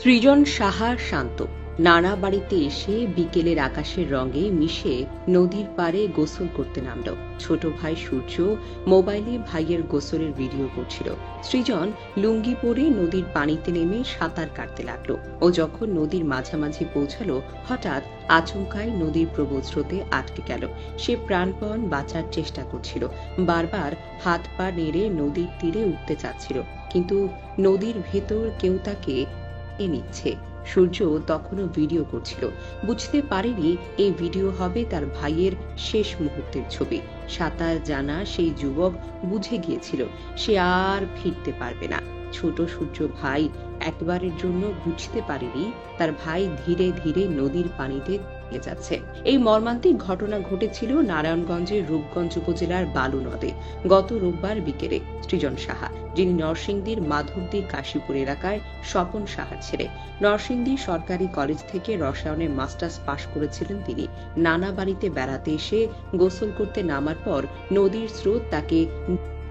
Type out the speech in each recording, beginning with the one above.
সৃজন সাহা শান্ত নানা বাড়িতে এসে বিকেলের আকাশের রঙে মিশে নদীর পাড়ে গোসল করতে নামল। ছোট ভাই সূর্য মোবাইলে ভাইয়ের গোসলের ভিডিও করছিল। সৃজন লুঙ্গি পরে নদীর পানিতে নেমে সাঁতার কাটতে লাগলো। ও যখন নদীর মাঝামাঝি পৌঁছালো, হঠাৎ আচমকায় নদীর প্রবল স্রোতে আটকে গেল। সে প্রাণপণ বাঁচার চেষ্টা করছিল, বারবার হাত পা নেড়ে নদীর তীরে উঠতে চাচ্ছিল, কিন্তু নদীর ভেতর কেউ তাকে নিচ্ছে। সূর্য তখনও ভিডিও করছিল, বুঝতে পারেনি এই ভিডিও হবে তার ভাইয়ের শেষ মুহূর্তের ছবি। সাঁতার জানা সেই যুবক বুঝে গিয়েছিল সে আর ফিরতে পারবে না। ছোট সূর্য ভাই একবারের জন্য বুঝতে পারেনি তার ভাই ধীরে ধীরে নদীর পানিতে যাচ্ছে। এই মর্মান্তিক ঘটনা ঘটেছিল নারায়ণগঞ্জের রূপগঞ্জ উপজেলার বালু নদে গত রোববার বিকেলে। সৃজন সাহা, যিনি নরসিংদীর মাধবদীর কাশীপুর এলাকায় স্বপন সাহার ছেলে, নরসিংদী সরকারি কলেজ থেকে রসায়নে মাস্টার্স পাশ করেছিলেন তিনি। নানা বাড়িতে বেড়াতে এসে গোসল করতে নামার পর নদীর স্রোত তাকে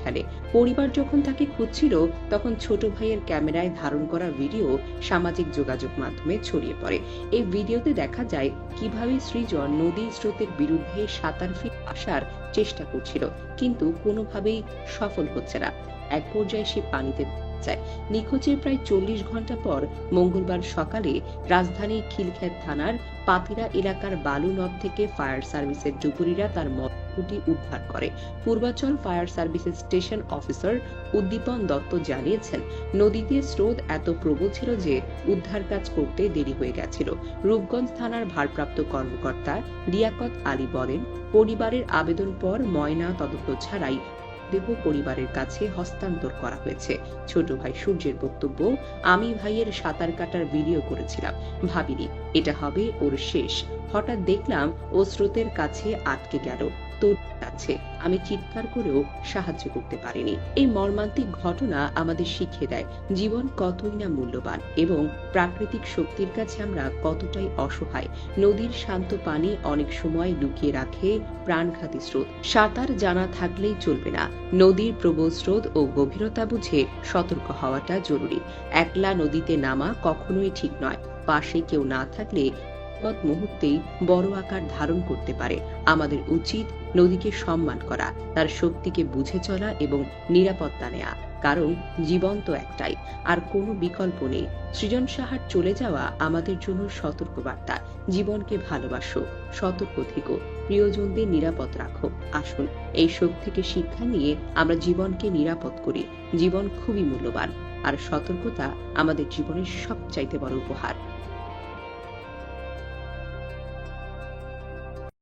ফেলে। পরিবার যখন তাকে খুঁজছিল, তখন ছোট ভাইয়ের ক্যামেরায় ধারণ করা ভিডিও সামাজিক যোগাযোগ মাধ্যমে ছড়িয়ে পড়ে। এই ভিডিওতে দেখা যায় কিভাবে সৃজন নদীর স্রোতের বিরুদ্ধে সাঁতার আসার চেষ্টা করছিল, কিন্তু কোনোভাবেই সফল হচ্ছে না। এক পর্যায়ে সে পানিতে যায়। নিখোঁজের প্রায় 40 ঘন্টা পর মঙ্গলবার সকালে রাজধানীর খিলক্ষেত থানার পাতিরা এলাকার বালু নদ থেকে ফায়ার সার্ভিসের ডুবুরিরা তার মরদেহটি উদ্ধার করে। পূর্বাচল ফায়ার সার্ভিসের স্টেশন অফিসার উদ্দীপন দত্ত জানিয়েছেন, নদীতে স্রোত এত প্রবল ছিল যে উদ্ধার কাজ করতে দেরি হয়ে গেছিল। রূপগঞ্জ থানার ভারপ্রাপ্ত কর্মকর্তা লিয়াকত আলী বলেন, পরিবারের আবেদন পর ময়না তদন্ত ছাড়াই দেহ পরিবারের কাছে হস্তান্তর করা হয়েছে। ছোট ভাই সূর্যের বক্তব্য, আমি ভাইয়ের সাঁতার কাটার ভিডিও করেছিলাম, ভাবিনি এটা হবে ওর শেষ। হঠাৎ দেখলাম ও স্রোতের কাছে আটকে গেল, তোর কাছে আমি চিৎকার করেও সাহায্য করতে পারিনি। এই মর্মান্তিক ঘটনা আমাদের শিখিয়ে দেয় জীবন কতই না মূল্যবান এবং প্রাকৃতিক শক্তির কাছে আমরা কতটাই অসহায়। নদীর শান্ত পানি অনেক সময় লুকিয়ে রাখে প্রাণঘাতী স্রোত। সাঁতার জানা থাকলেই চলবে না, নদীর প্রবল স্রোত ও গভীরতা বুঝে সতর্ক হওয়াটা জরুরি। একলা নদীতে নামা কখনোই ঠিক নয়, পাশে কেউ না থাকলে মুহূর্তেই বড় আকার ধারণ করতে পারে। আমাদের উচিত নদীকে সম্মান করা, তার শক্তিকে বুঝে চলা এবং নিরাপত্তা নেয়া, কারণ জীবন তো একটাই, আর কোনো বিকল্প নেই। সৃজন সাহার চলে যাওয়া আমাদের জন্য সতর্কবার্তা। জীবনকে ভালোবাসো, সতর্ক থেকো, প্রিয়জনদের নিরাপদ রাখো। আসুন এই শোক থেকে শিক্ষা নিয়ে আমরা জীবনকে নিরাপদ করি। জীবন খুবই মূল্যবান, আর সতর্কতা আমাদের জীবনের সবচাইতে বড় উপহার।